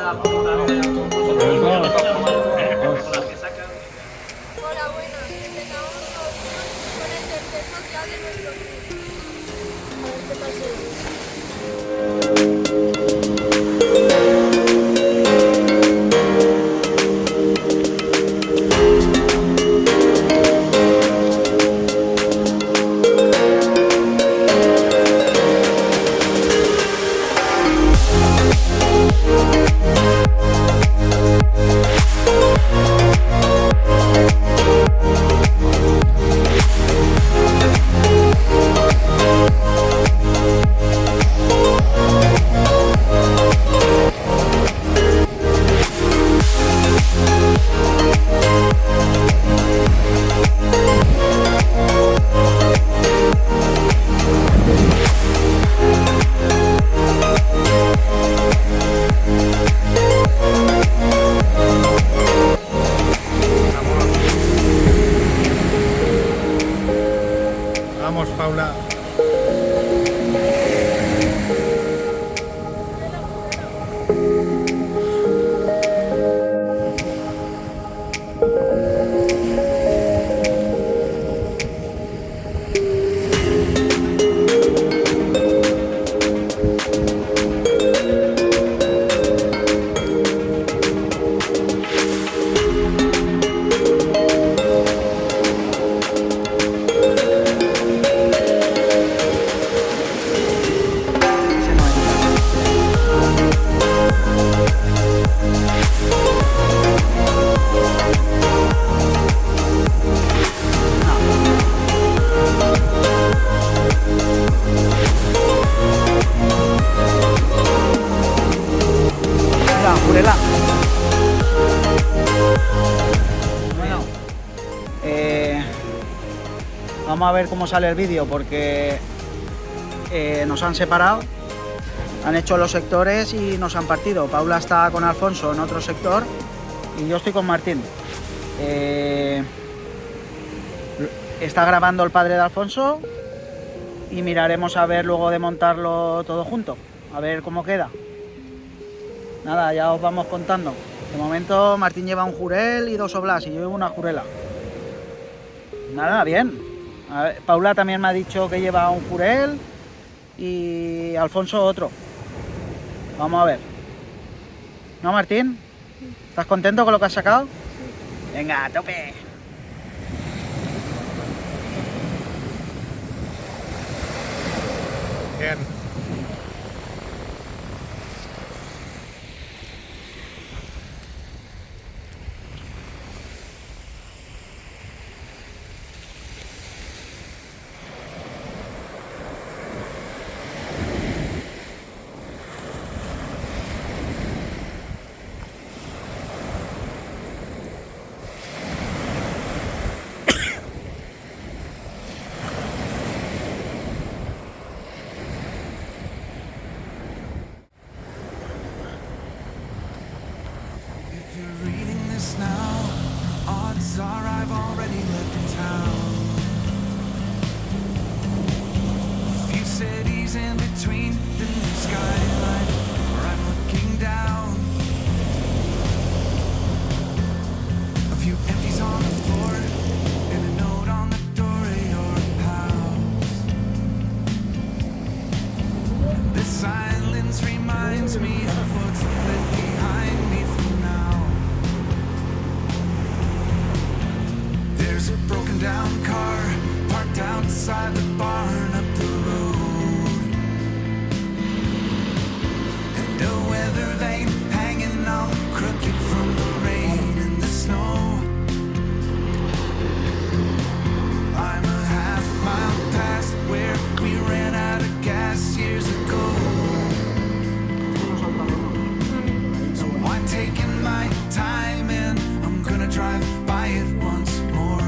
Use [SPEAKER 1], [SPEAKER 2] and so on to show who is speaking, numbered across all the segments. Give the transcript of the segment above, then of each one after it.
[SPEAKER 1] Hola, buenas. Empezamos con el tercer social de nuestro club. A ver qué pasa.
[SPEAKER 2] Vamos, Paula.
[SPEAKER 3] Venga, jurela. Bueno, vamos a ver cómo sale el vídeo porque nos han separado, han hecho los sectores y nos han partido. Paula está con Alfonso en otro sector y yo estoy con Martín. Está grabando el padre de Alfonso y miraremos a ver luego de montarlo todo junto, a ver cómo queda. Nada, ya os vamos contando. De momento Martín lleva un jurel y 2 oblas y yo llevo una jurela. Nada, bien. A ver, Paula también me ha dicho que lleva un jurel y Alfonso otro. Vamos a ver. ¿No, Martín? ¿Estás contento con lo que has sacado? Venga, a tope.
[SPEAKER 2] Bien.
[SPEAKER 4] If you're reading this now, odds are I've already left town. A few cities in between the new skyline where I'm looking down. A few empties on the floor and a note on the door of your house. And this silence reminds me of what's left behind me from now. There's a broken down car parked outside the barn up the road, and a weather vane hanging all crooked from the rain and the snow. I'm a half-mile past where we ran out of gas years ago. So I'm taking my time and I'm gonna drive by it once more.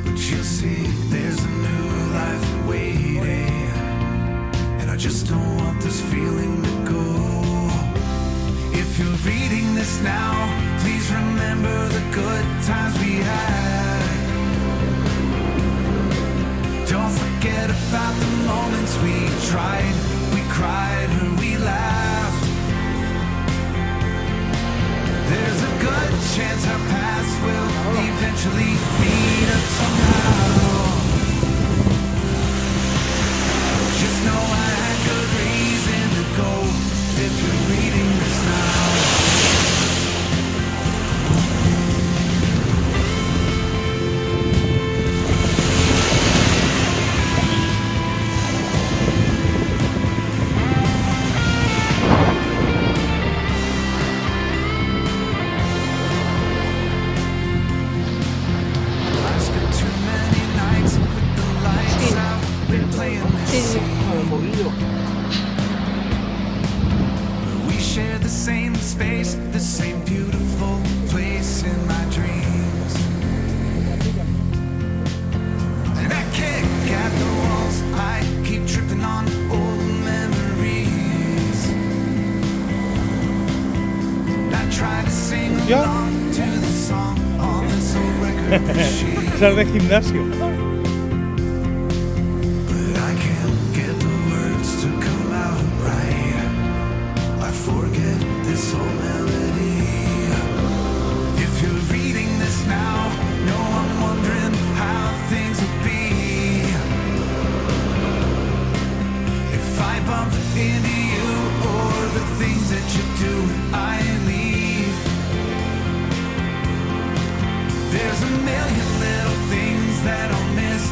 [SPEAKER 4] But you'll see there's a new life waiting, and I just don't want this feeling to go. If you're reading this now, please remember the good times we had. Don't forget about the moments we tried, we cried, or we laughed. space, the same beautiful place in my dreams. And I kick at the walls, I keep tripping on old memories. And I try to sing along to the song on this old record machine.
[SPEAKER 2] Sal de gimnasio.
[SPEAKER 4] But I can't get the words to come out right. I forget this whole melody. If you're reading this now, no, I'm wondering how things will be. If I bump into you or the things that you do, I leave. There's a million little things that I'll miss.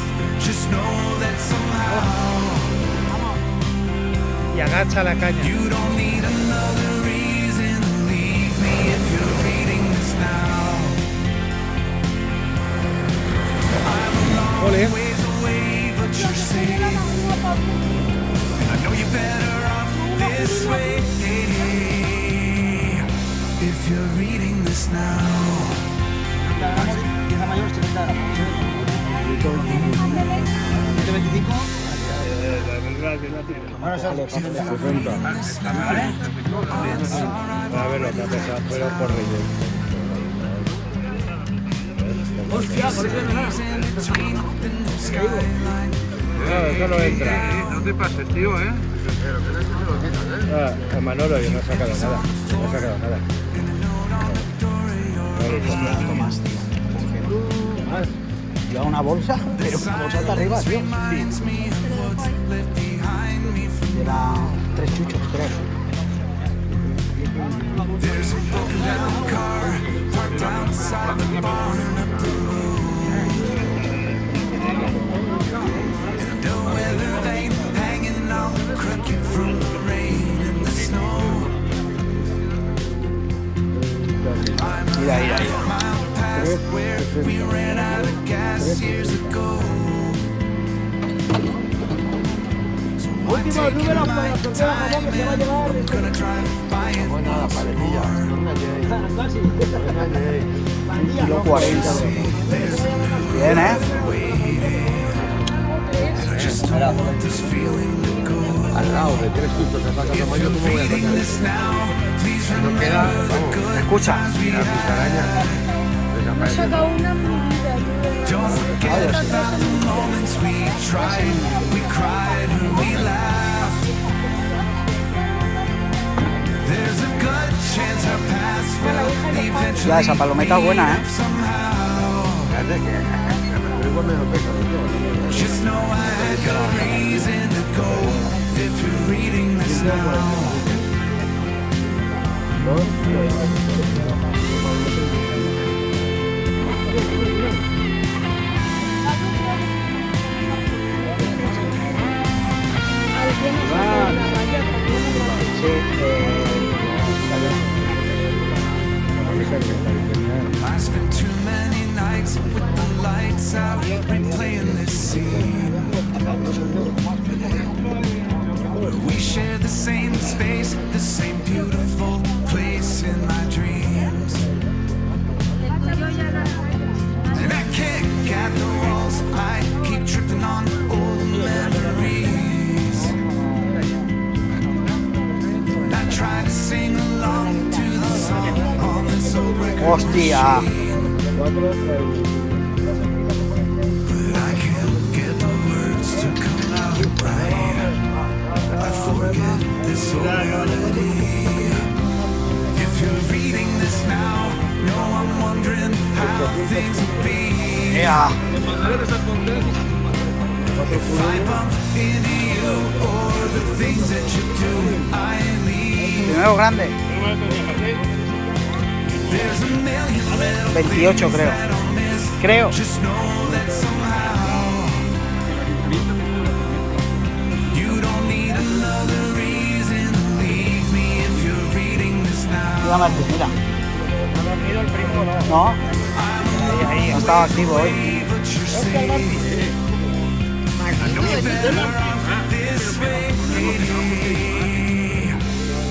[SPEAKER 4] Just know that somehow
[SPEAKER 2] Y agacha la caña.
[SPEAKER 4] you don't need another reason to leave me if you're reading this now. I'm a long
[SPEAKER 2] Ole.
[SPEAKER 4] ways away, but you're safe. And I know you're better off this way. If you're reading this now.
[SPEAKER 3] Pieza mayor, 70 gramos. 125. Bueno, eso es 60. ¿Vale?
[SPEAKER 2] A ver lo que ha pesado, pero por relleno.
[SPEAKER 3] Hostia, por eso
[SPEAKER 2] No, eso no entra.
[SPEAKER 5] No te pases, tío, ¿eh?
[SPEAKER 2] A Manolo yo no he sacado nada. No he sacado nada.
[SPEAKER 3] Tomás, tío. Lleva una bolsa, pero una bolsa hasta arriba, tío. Lleva 3 chuchos, creo.
[SPEAKER 4] There's a broken down car parked outside the barn up the road. And a weather vane hanging all crooked from the rain and the snow. I'm
[SPEAKER 3] Mira, mira, mira.
[SPEAKER 4] a mile past where we ran out of gas years ago. So I'm taking my time and I'm gonna drive by it once more.
[SPEAKER 3] Kilo 40. Bien, ¿eh?
[SPEAKER 4] Just don't want this feeling to go.
[SPEAKER 5] Al lado de 3 chuchos de esa casa mayor, ¿cómo voy a
[SPEAKER 4] Reading
[SPEAKER 5] sacar?
[SPEAKER 4] this now, please
[SPEAKER 5] No queda,
[SPEAKER 4] remember the
[SPEAKER 5] vamos,
[SPEAKER 4] good
[SPEAKER 3] Escucha.
[SPEAKER 4] times we
[SPEAKER 5] la
[SPEAKER 4] had.
[SPEAKER 5] musaraña
[SPEAKER 1] Me he
[SPEAKER 5] desapareció.
[SPEAKER 1] sacado una medida, tío.
[SPEAKER 4] Don't forget about the moments we tried, we cried, and we laughed. There's a good chance our paths will eventually
[SPEAKER 3] Ya, esa palometa es buena, ¿eh?
[SPEAKER 4] meet somehow.
[SPEAKER 5] Fíjate que pero igual me lo pesa, tío.
[SPEAKER 4] Just know I had good reason to go. If you're reading this now.
[SPEAKER 1] Alguien me sacó una valla
[SPEAKER 4] I spent too many nights with the lights out, replaying this scene. We share the same space, the same beautiful place in my dreams. And I kick at the walls, I keep tripping on old memories. And I try to sing along to the song on this old record
[SPEAKER 3] Hostia.
[SPEAKER 4] machine. But I can't get the words to come out right. I forget this old melody. If you're reading this now, no, I'm wondering how things will be.
[SPEAKER 3] ¡Ea!
[SPEAKER 4] If I bump into you or the things that you do, I leave.
[SPEAKER 3] Primero grande.
[SPEAKER 4] There's a million little
[SPEAKER 3] 28 creo.
[SPEAKER 4] that I'll miss.
[SPEAKER 3] Creo.
[SPEAKER 4] Just know that somehow you don't need another reason to leave me if you're reading this now.
[SPEAKER 3] Mira, Martín, mira.
[SPEAKER 2] ¿Ha dormido el primo o no?
[SPEAKER 3] No,
[SPEAKER 2] Ahí,
[SPEAKER 3] no estaba activo hoy.
[SPEAKER 4] But you're safe. I know you're better off this way.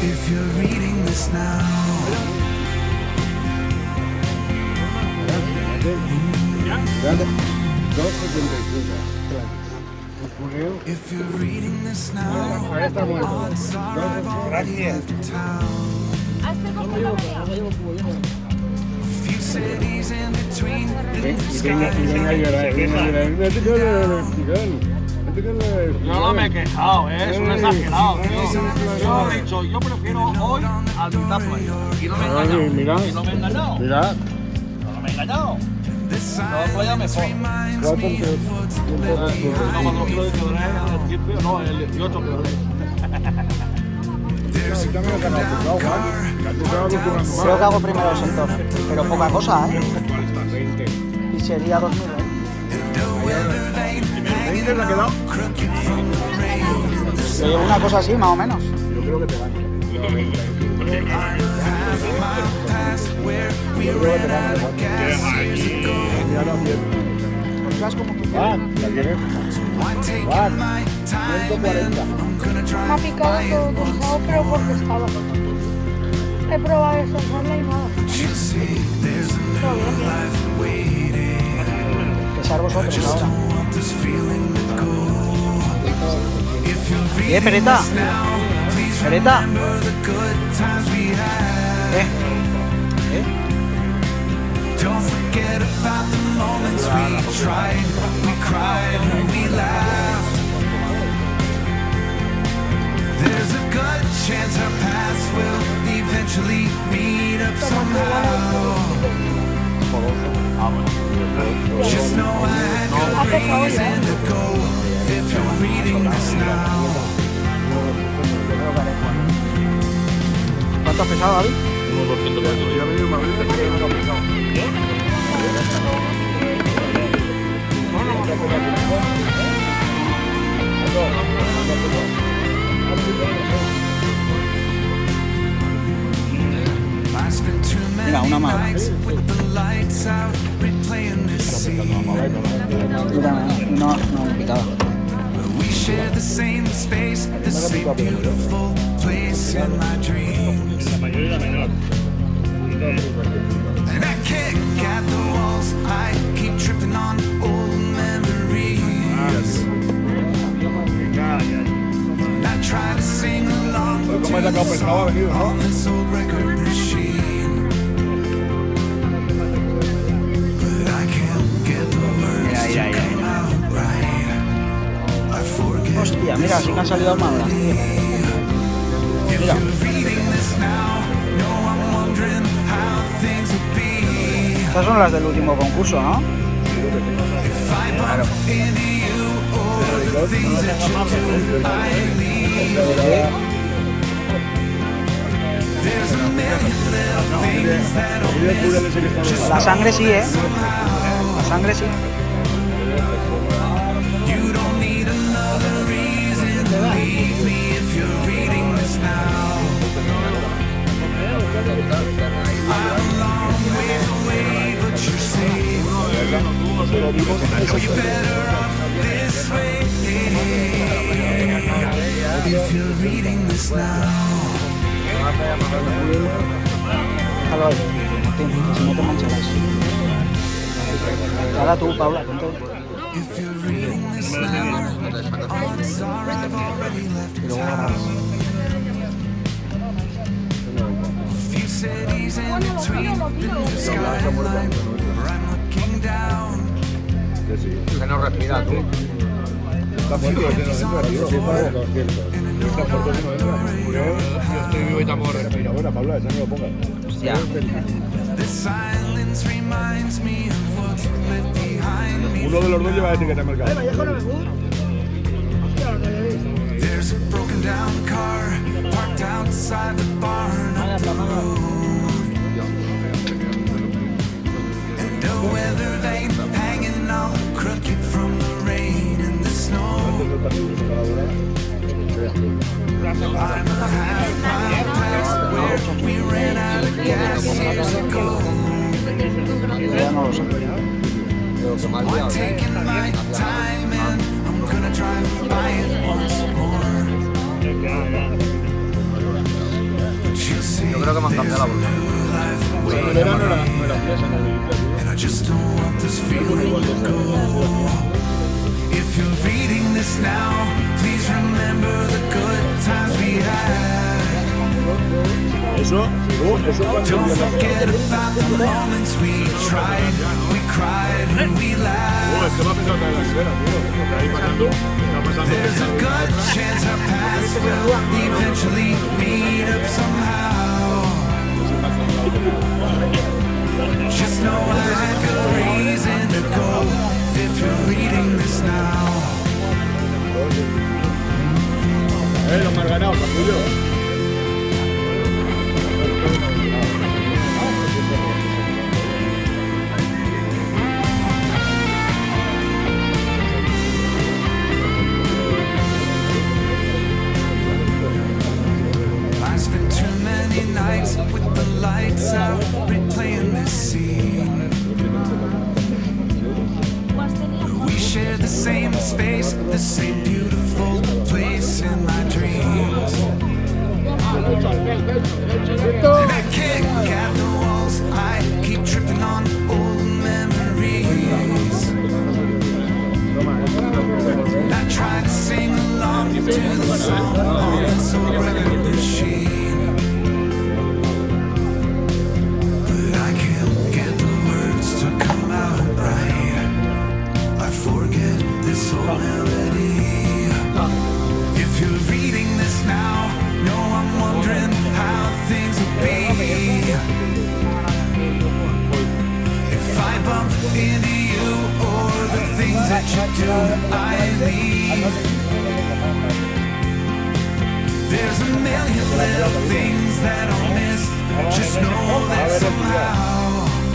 [SPEAKER 4] If you're reading this now. If you're reading this now,
[SPEAKER 2] Ahora está muerto.
[SPEAKER 4] odds are I've already
[SPEAKER 2] Gracias.
[SPEAKER 4] left town.
[SPEAKER 1] ¿A este coge la media?
[SPEAKER 4] Few cities in between.
[SPEAKER 2] Y venga a llorar, venga a llorar. No te quedes,
[SPEAKER 6] Yo no me he quejado, es un exagerado, tío. Yo he dicho, yo prefiero hoy al mitad play. Y no me he engañado.
[SPEAKER 2] Mira.
[SPEAKER 6] Y no me he engañado.
[SPEAKER 2] Mira,
[SPEAKER 6] No me he engañado.
[SPEAKER 4] This
[SPEAKER 6] No, playa mejor.
[SPEAKER 4] reminds me of what's left
[SPEAKER 6] No,
[SPEAKER 4] behind.
[SPEAKER 6] cuando quiero decir, el 15, no, el 18 creo.
[SPEAKER 4] There's a
[SPEAKER 2] también
[SPEAKER 4] broken
[SPEAKER 2] lo
[SPEAKER 4] down
[SPEAKER 2] que
[SPEAKER 4] car.
[SPEAKER 3] Creo que hago primero el sector, pero poca cosa, ¿eh?
[SPEAKER 2] 20.
[SPEAKER 3] Y sería 2000, ¿eh?
[SPEAKER 2] ¿20 le ha quedado?
[SPEAKER 3] Yo llevo una cosa así, más o menos.
[SPEAKER 2] Yo creo que te gana. Yo creo que te gana. Ya lo acierto.
[SPEAKER 3] Ostras, como que
[SPEAKER 2] Va, ¿la quieres? Va, 140.
[SPEAKER 1] Me ha picado todo cansado, pero porque estaba. He probado de soltarla y nada.
[SPEAKER 3] pesar vosotros ahora. Pereta. Pereta.
[SPEAKER 4] Don't forget about the moments we tried, we cried, and we laughed. There's a good chance our paths will eventually meet up somehow. Just know I had good reason to go if you're reading this now.
[SPEAKER 3] ¿Cuánto has pesado, David?
[SPEAKER 4] I spent too
[SPEAKER 3] Mira, una
[SPEAKER 4] many
[SPEAKER 3] más.
[SPEAKER 4] nights with the lights out, replaying this scene.
[SPEAKER 3] No, picada.
[SPEAKER 4] We share the same space, the same beautiful place in my dreams. And I kick at the walls, I keep tripping on old memories. And I try to sing along on this old record machine. But I can't get the words to come out right. I forget.
[SPEAKER 3] Hostia, mira, sí que han salido armaduras.
[SPEAKER 4] If
[SPEAKER 3] Mira.
[SPEAKER 4] you're reading this now, no, I'm wondering how things would be.
[SPEAKER 3] Estas son las del último concurso, ¿no?
[SPEAKER 4] If I bump into you or the things that you do, I leave. There's a million little things that will just
[SPEAKER 3] La sangre sí, ¿eh? La sangre sí.
[SPEAKER 4] You don't need another reason to leave me if you're reading this now. I'm a long ways away, but you're safe. You're better off this way. If you're reading this now.
[SPEAKER 3] Déjalo ahí, Martín, que si no te mancharás. Ahora tú, Paula, ponte.
[SPEAKER 4] If you're reading this now, odds are I've already left town. A few cities in between, the skyline where I'm looking down.
[SPEAKER 5] Que no respira tú.
[SPEAKER 2] Está muerto, ese no entra, tío. Sí, está 200. Está muerto, ese no entra. Yo estoy vivo y tampoco respiro. Bueno, Paula, esa no lo pongas.
[SPEAKER 3] Hostia.
[SPEAKER 4] The silence reminds me of what's left behind me.
[SPEAKER 2] Uno de los dos lleva etiqueta de mercado.
[SPEAKER 4] There's a broken down car parked outside the barn up the road. And a weather vane hanging all crooked from the rain and the snow. I'm a half mile past where we ran out of gas years ago.
[SPEAKER 3] Ya no lo sé.
[SPEAKER 5] Pero que mal
[SPEAKER 4] I'm taking my time and I'm gonna drive by it once more. But you'll see
[SPEAKER 5] Yo creo que me han cambiado la bolsa.
[SPEAKER 4] new life and I just don't want this feeling to go. If you're reading this now, please remember the good times we had. Don't forget about the moments we tried, we cried, and we laughed. There's a good chance our paths will eventually meet up somehow. Just know I had good reason to go if you're reading this now.
[SPEAKER 2] Lo más ganado, capullo.
[SPEAKER 4] I spent too many nights with the lights out, replaying this scene. We share the same space, the same beautiful place in my dreams. And I kick at the walls, I keep tripping on old memories. I try to sing along to the song on this old record machine, but I can't get the words to come out right. I forget this old melody. If you're reading this now, know I'm wondering how things will be. If I bump into you or the things that you do, I leave. There's a million little things that I'll miss. Just know that somehow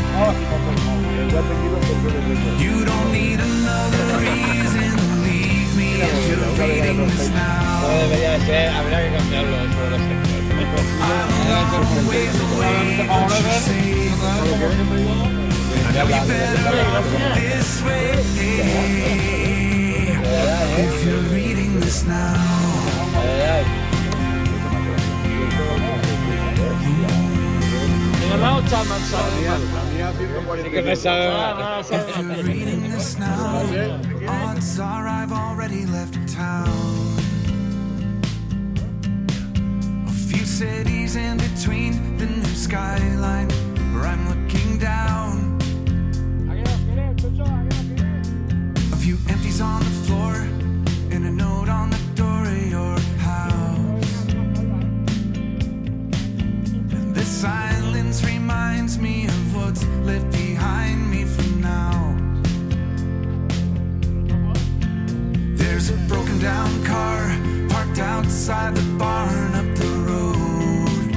[SPEAKER 4] you don't need another reason to leave me if you're reading this now.
[SPEAKER 5] Debería ser, habría que cambiarlo eso de los
[SPEAKER 4] I'm a long ways away, but you say that we better off this way. If you're reading this now. If you're reading this now, odds are I've already left town. A few cities in between, the new skyline where I'm looking down. A few empties on the floor and a note on the door of your house. And this silence reminds me of what's left behind me for now. There's a broken down car parked outside the barn up the road,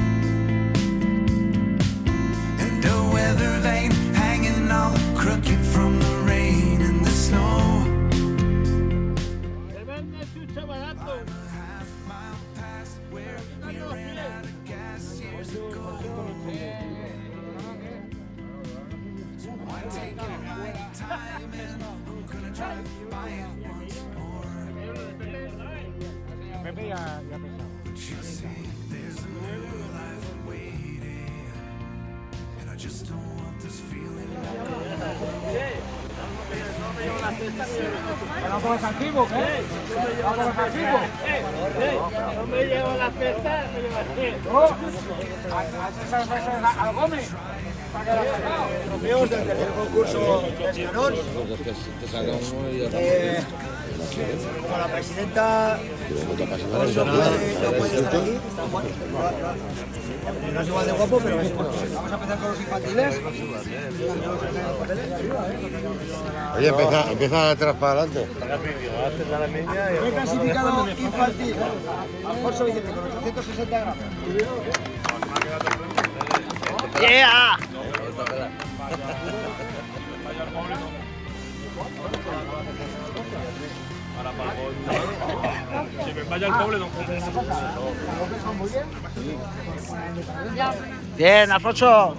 [SPEAKER 4] and a weather vane hanging all crooked from the rain and the snow. I'm a half-mile past where we ran out of gas years ago. So I'm taking my time and I'm gonna drive by it once more. But you see, there's a new life waiting, and I just don't want this feeling to go.
[SPEAKER 6] ¿Vamos por los antiguos, qué? ¿Vamos por los antiguos? No me llevo la cesta, me llevo al Gómez.
[SPEAKER 5] Los míos del tercer concurso de Escanón. Como la presidenta no puede estar aquí, está guapo. No es igual de guapo, pero es guapo. Vamos a empezar con los infantiles.
[SPEAKER 2] Oye, empieza de atrás para adelante.
[SPEAKER 5] He clasificado infantil. Alfonso Vicente con 860 gramos.
[SPEAKER 3] ¡Yeah!
[SPEAKER 6] Si me vaya el pobre, don José.
[SPEAKER 3] Bien, Alfonso.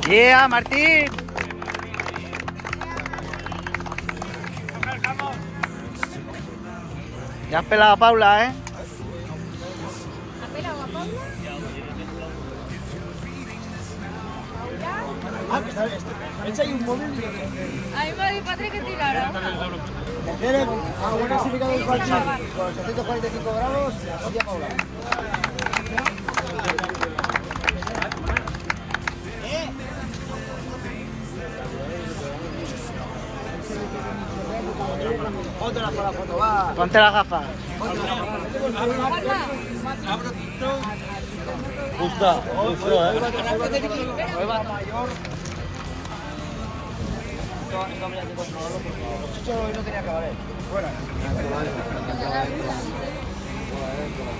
[SPEAKER 3] ¡Yeah, Martín! Ya has pelado a Paula, ¿eh?
[SPEAKER 1] ¿Ha pelado a Paula?
[SPEAKER 5] Ah, que está hecha ahí un móvil.
[SPEAKER 1] A mí me ha dicho Patrick que tirara.
[SPEAKER 5] Tercer clasificado del Falchi con 845 grados, la Sofía Paula. Ponte la foto, va.
[SPEAKER 3] Ponte las gafas.
[SPEAKER 6] Justa,
[SPEAKER 5] Chucho hoy no tenía que valer. Fuera.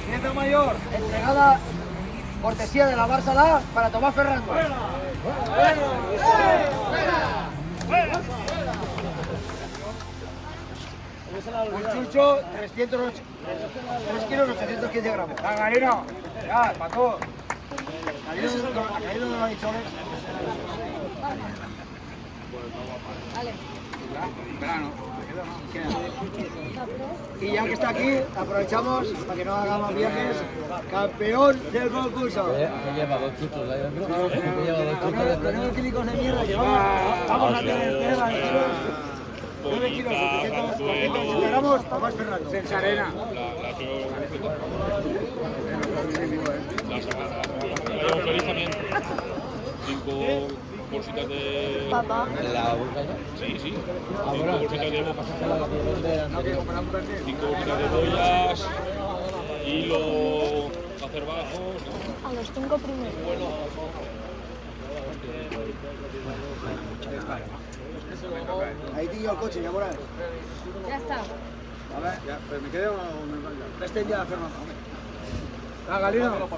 [SPEAKER 5] Pieza mayor, entregada cortesía de la Barça La para Tomás Ferrando. Un chucho, 3 kilos, 815 gramos. ¡Ah, Galino! ¡Ya, Paco! Galino no lo ha dicho, ¿ves?
[SPEAKER 1] Vale.
[SPEAKER 5] Y ya que está aquí, aprovechamos para que no haga más viajes. Campeón del concurso.
[SPEAKER 7] Lleva 2 chutos ahí dentro.
[SPEAKER 5] Tenemos químicos de mierda que vamos a tener 9 kilos, 880 gramos, Tomás Ferrando. Sense arena.
[SPEAKER 8] Feliz también. 5 bolsitas de...
[SPEAKER 1] Papá.
[SPEAKER 7] La boca ya.
[SPEAKER 8] Sí, sí. 5 bolsitas de... 5 bolsitas de boyas, hilo, hacer bajos...
[SPEAKER 1] A los 5 primeros.
[SPEAKER 5] Ahí tío el coche, ya Morales.
[SPEAKER 1] Ya está.
[SPEAKER 2] A ver, ya, pero me quedo o me vaya.
[SPEAKER 5] Este ya, Fernando. Ah, Galino.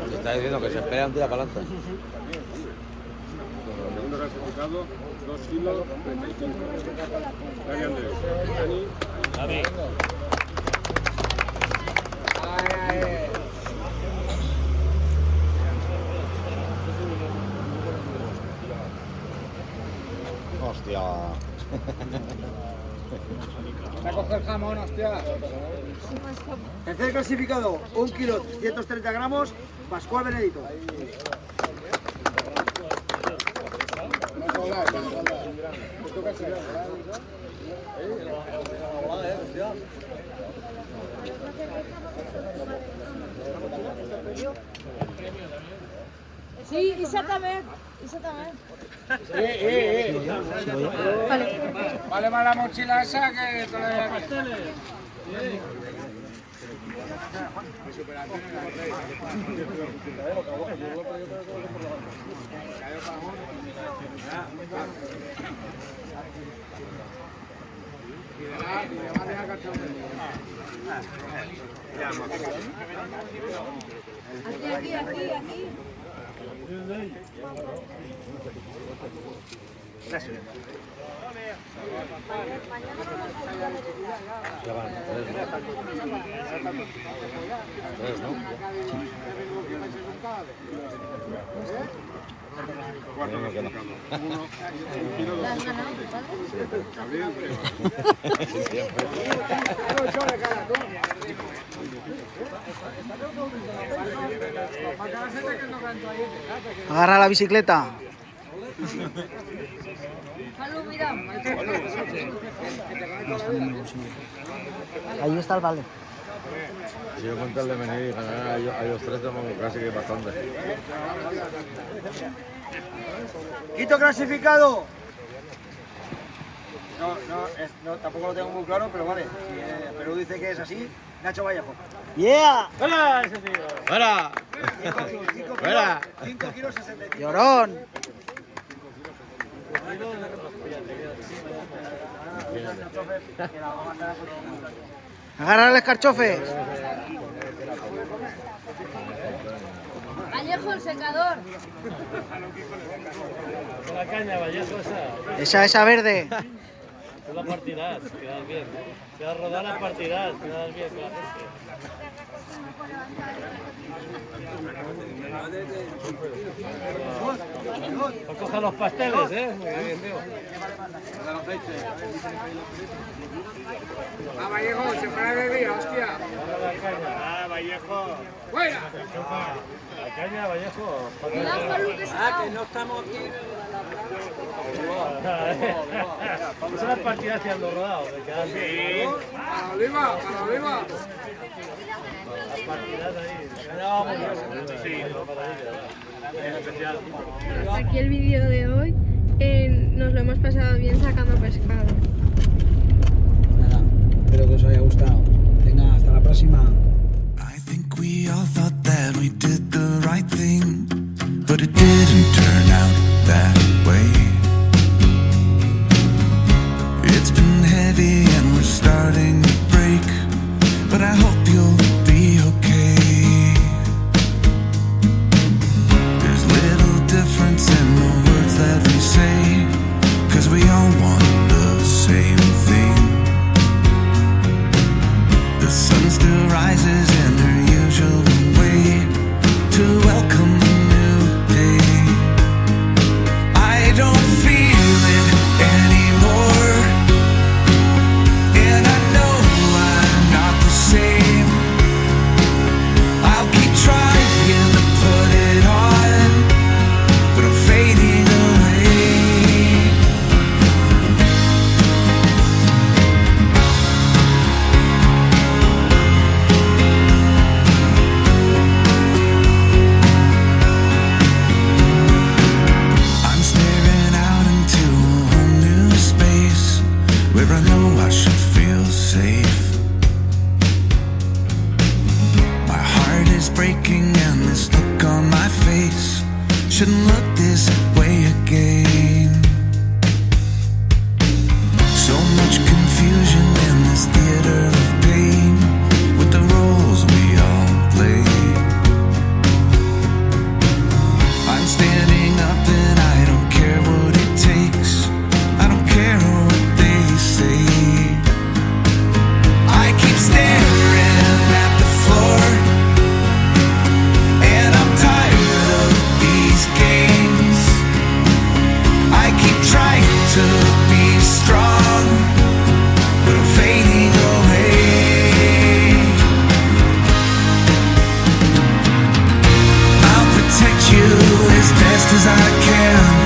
[SPEAKER 7] Se está diciendo que se espera un tira para adelante.
[SPEAKER 2] Segundo clasificado, 2 kilos, 35. Dani Andrés. Dani.
[SPEAKER 7] Hostia.
[SPEAKER 5] Me ha cogido el jamón, hostia. Tercer clasificado, 1 kilo, 330 gramos, Pascual Benedito.
[SPEAKER 1] Sí, Isa también. Isa también. Vale.
[SPEAKER 5] Vale más la mochila esa que todavía
[SPEAKER 1] Aquí.
[SPEAKER 5] Gracias.
[SPEAKER 7] Ya van, 3, ¿no? Bueno, que no.
[SPEAKER 1] ¿La has ganado, padre?
[SPEAKER 3] Agarra la bicicleta.
[SPEAKER 1] Salud, mira.
[SPEAKER 3] Ahí está el vale.
[SPEAKER 7] Si yo con tal de venir y ganar a ellos 3, tengo casi que bastante.
[SPEAKER 5] Quinto clasificado. No, tampoco lo tengo muy claro, pero vale. Si Perú dice que es así, Nacho Vallejo.
[SPEAKER 3] ¡Yeah!
[SPEAKER 6] ¡Hola, ese tío!
[SPEAKER 7] ¡Fuera!
[SPEAKER 5] 5 kilos 65.
[SPEAKER 3] ¡Llorón! Agarra el escarchofe.
[SPEAKER 1] Vallejo, el secador.
[SPEAKER 6] La caña, Vallejo, esa.
[SPEAKER 3] Esa verde.
[SPEAKER 6] Tú la partirás, quedas bien. Si vas a rodar, la partirás, quedas bien con la gente. Pues coja los pasteles, ¿eh? Muy bien, tío.
[SPEAKER 2] ¡Ah, Vallejo! ¡Se fuera de día, hostia!
[SPEAKER 6] ¡Ah, Vallejo!
[SPEAKER 2] ¡Fuera!
[SPEAKER 6] La caña, Vallejo.
[SPEAKER 5] Que no estamos aquí.
[SPEAKER 6] Son las partidas que ando rodado, de quedar bien.
[SPEAKER 2] ¡Para Oliva! ¡Para Oliva!
[SPEAKER 6] Las partidas ahí. Sí, en especial.
[SPEAKER 1] Hasta aquí el vídeo de hoy. Nos lo hemos pasado bien sacando pescado.
[SPEAKER 3] Nada, espero que os haya gustado. Venga, hasta la próxima.
[SPEAKER 4] I think we all thought that we did the right thing, but it didn't turn out that way. It's been heavy and we're starting to break, but I hope you'll be okay. There's little difference in the words that we say, 'cause we all want the same thing. The sun still rises in her usual way to welcome the new day. I don't feel it anymore, and I know I'm not the same. I'll keep trying to put it on, but I'm fading away. I'm staring out into a whole new space where I know I should feel safe. My heart is breaking and this look on my face shouldn't look this way again. So much confusion in this theater of pain with the roles we all play. I'm standing up and I don't care what it takes. I don't care what they say. I keep staring at the floor, and I'm tired of these games. I keep trying to be strong, but I'm fading away. I'll protect you as best as I can.